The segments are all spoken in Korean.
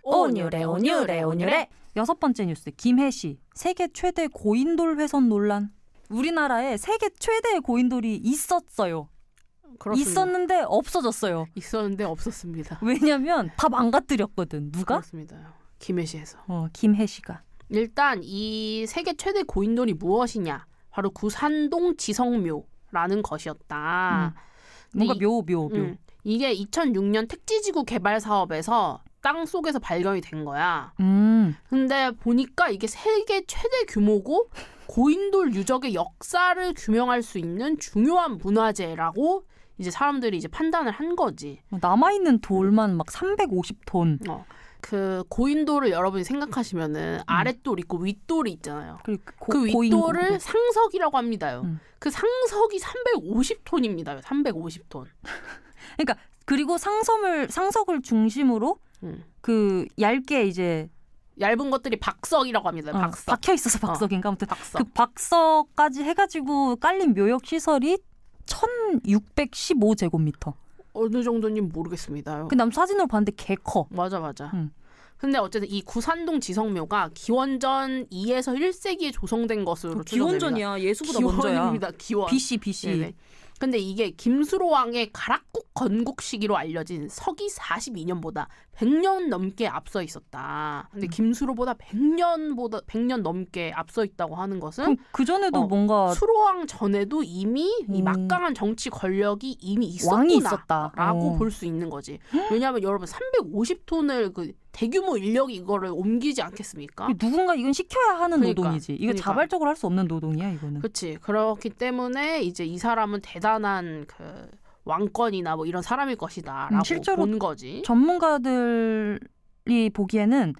온유래 온유래 온유래. 여섯 번째 뉴스, 김해시 세계 최대 고인돌 훼손 논란. 우리나라에 세계 최대의 고인돌이 있었어요. 그렇습니다. 있었는데 없어졌어요. 있었는데 없었습니다. 왜냐면 다 망가뜨렸거든. 누가? 그렇습니다. 김해시에서. 김해시가. 일단 이 세계 최대 고인돌이 무엇이냐? 바로 구산동 지성묘라는 것이었다. 뭔가 묘. 이게 2006년 택지지구 개발 사업에서 땅 속에서 발견이 된 거야. 근데 보니까 이게 세계 최대 규모고 고인돌 유적의 역사를 규명할 수 있는 중요한 문화재라고 이제 사람들이 이제 판단을 한 거지. 남아있는 돌만 막 350톤. 그 고인돌을 여러분이 생각하시면은 아랫돌 있고 윗돌이 있잖아요. 그 고인돌. 윗돌을 상석이라고 합니다요. 그 상석이 350톤입니다. 350톤. 그러니까 그리고 상석을 중심으로 그 얇게 이제 얇은 것들이 박석이라고 합니다. 박석. 박혀 있어서 박석인가? 아무튼 박석. 그 박석까지 해가지고 깔린 묘역 시설이 1615제곱미터. 어느 정도인지 모르겠습니다. 근데 난 사진으로 봤는데 개 커. 맞아. 근데 어쨌든 이 구산동 지성묘가 기원전 2에서 1세기에 조성된 것으로 추정됩니다. 기원전이야. 예수보다 먼저야. 기원입니다. 기원. BC. 네네. 근데 이게 김수로 왕의 가락국 건국 시기로 알려진 서기 42년보다 100년 넘게 앞서 있었다. 근데 김수로보다 100년 넘게 앞서 있다고 하는 것은 그 전에도 뭔가 수로왕 전에도 이미 이 막강한 정치 권력이 이미 왕이 있었구나라고 볼 수 있는 거지. 왜냐하면 여러분 350톤을 그 대규모 인력이 이거를 옮기지 않겠습니까? 누군가 이건 시켜야 하는 노동이지. 이거 그러니까. 자발적으로 할 수 없는 노동이야, 이거는. 그렇지. 그렇기 때문에 이제 이 사람은 대단한 그 왕권이나 뭐 이런 사람일 것이다라고 실제로 본 거지. 전문가들이 보기에는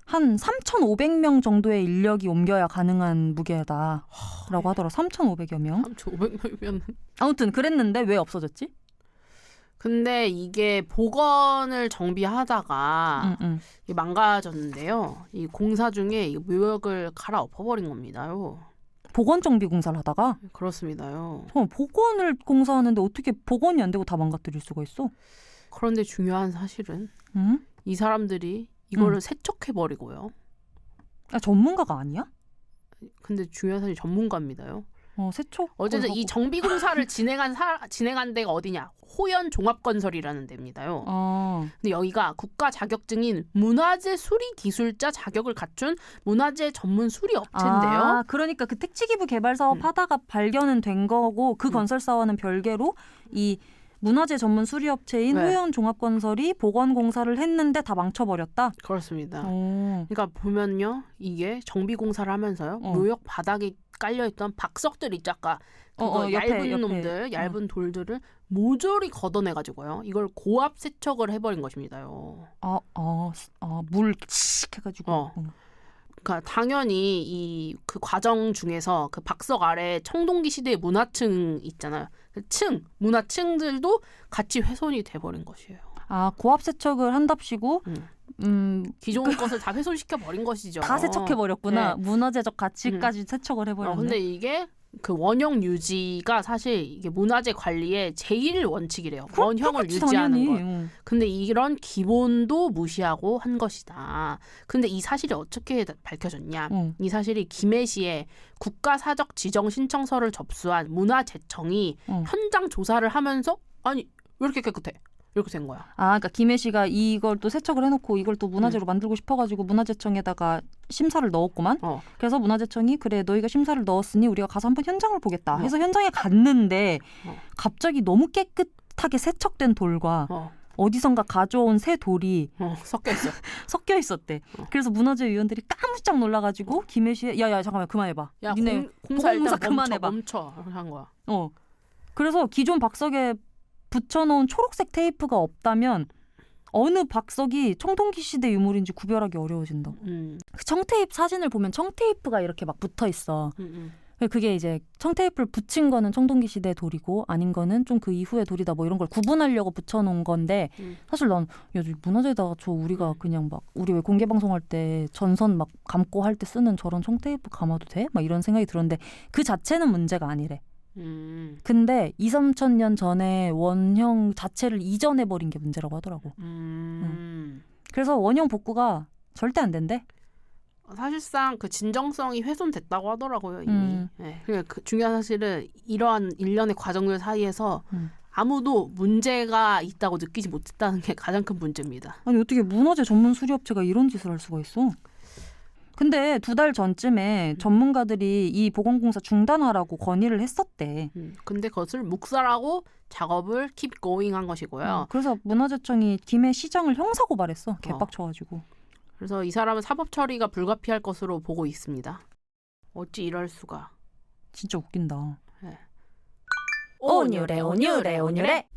한 3,500명 정도의 인력이 옮겨야 가능한 무게다라고 하더라. 3,500여 명. 3,500명이면. 아무튼 그랬는데 왜 없어졌지? 근데 이게 복원을 정비하다가 이게 망가졌는데요. 이 공사 중에 이 묘역을 갈아엎어버린 겁니다요. 복원 정비 공사를 하다가? 그렇습니다요. 복원을 공사하는데 어떻게 복원이 안 되고 다 망가뜨릴 수가 있어? 그런데 중요한 사실은 이 사람들이 이거를 세척해버리고요. 전문가가 아니야? 근데 중요한 사실이 전문가입니다요. 세척. 어쨌든 이 정비 공사를 진행한 데가 어디냐? 호연 종합건설이라는 데입니다요. 근데 여기가 국가 자격증인 문화재 수리 기술자 자격을 갖춘 문화재 전문 수리 업체인데요. 그러니까 그 택지기부 개발 사업 하다가 발견은 된 거고 그 건설사와는 별개로 이 문화재 전문 수리 업체인 호연 종합건설이 복원 공사를 했는데 다 망쳐버렸다. 그렇습니다. 그러니까 보면요, 이게 정비 공사를 하면서요, 묘역 바닥에 깔려있던 박석들 있죠, 아까 얇은 놈들, 얇은 돌들을 모조리 걷어내가지고요, 이걸 고압 세척을 해버린 것입니다요. 물 해가지고. 그러니까 당연히 이 그 과정 중에서 그 박석 아래 청동기 시대의 문화층 있잖아요. 그 문화층들도 같이 훼손이 돼버린 것이에요. 고압 세척을 한답시고 기존 것을 다 훼손시켜 버린 것이죠. 다 세척해 버렸구나. 네. 문화재적 가치까지 세척을 해버렸네. 근데 이게 그 원형 유지가 사실 이게 문화재 관리의 제일 원칙이래요. 원형을 유지하는 거. 근데 이런 기본도 무시하고 한 것이다. 근데 이 사실이 어떻게 밝혀졌냐? 이 사실이 김해시에 국가사적 지정 신청서를 접수한 문화재청이 현장 조사를 하면서 아니 왜 이렇게 깨끗해? 이렇게 된 거야. 그러니까 김해시가 이걸 또 세척을 해놓고 이걸 또 문화재로 만들고 싶어가지고 문화재청에다가 심사를 넣었구만. 그래서 문화재청이 그래 너희가 심사를 넣었으니 우리가 가서 한번 현장을 보겠다 해서 현장에 갔는데 갑자기 너무 깨끗하게 세척된 돌과 어디선가 가져온 새 돌이 섞여 있었대. 그래서 문화재위원들이 깜짝 놀라가지고 김해시에 야야 잠깐만 그만해봐. 야 니네 공사 그만해봐. 멈춰 한 거야. 그래서 기존 박석에 붙여놓은 초록색 테이프가 없다면 어느 박석이 청동기 시대 유물인지 구별하기 어려워진다고. 그 청테이프 사진을 보면 청테이프가 이렇게 막 붙어 있어. 그게 이제 청테이프를 붙인 거는 청동기 시대 돌이고 아닌 거는 좀 그 이후의 돌이다 뭐 이런 걸 구분하려고 붙여놓은 건데 사실 난 문화재에다가 우리가 그냥 막 우리 왜 공개 방송할 때 전선 막 감고 할 때 쓰는 저런 청테이프 감아도 돼? 막 이런 생각이 들었는데 그 자체는 문제가 아니래. 근데 2,3천 년 전에 원형 자체를 이전해버린 게 문제라고 하더라고. 그래서 원형 복구가 절대 안 된대. 사실상 그 진정성이 훼손됐다고 하더라고요 이미. 네. 그 중요한 사실은 이러한 일련의 과정들 사이에서 아무도 문제가 있다고 느끼지 못했다는 게 가장 큰 문제입니다. 아니 어떻게 문화재 전문 수리업체가 이런 짓을 할 수가 있어? 근데 2달 전쯤에 전문가들이 이 보건공사 중단하라고 건의를 했었대. 근데 그것을 묵살하고 작업을 keep going 한 것이고요. 그래서 문화재청이 김해 시장을 형사고발했어. 개빡쳐가지고. 그래서 이 사람은 사법 처리가 불가피할 것으로 보고 있습니다. 어찌 이럴 수가. 진짜 웃긴다. 네. 온유래 온유래 온유래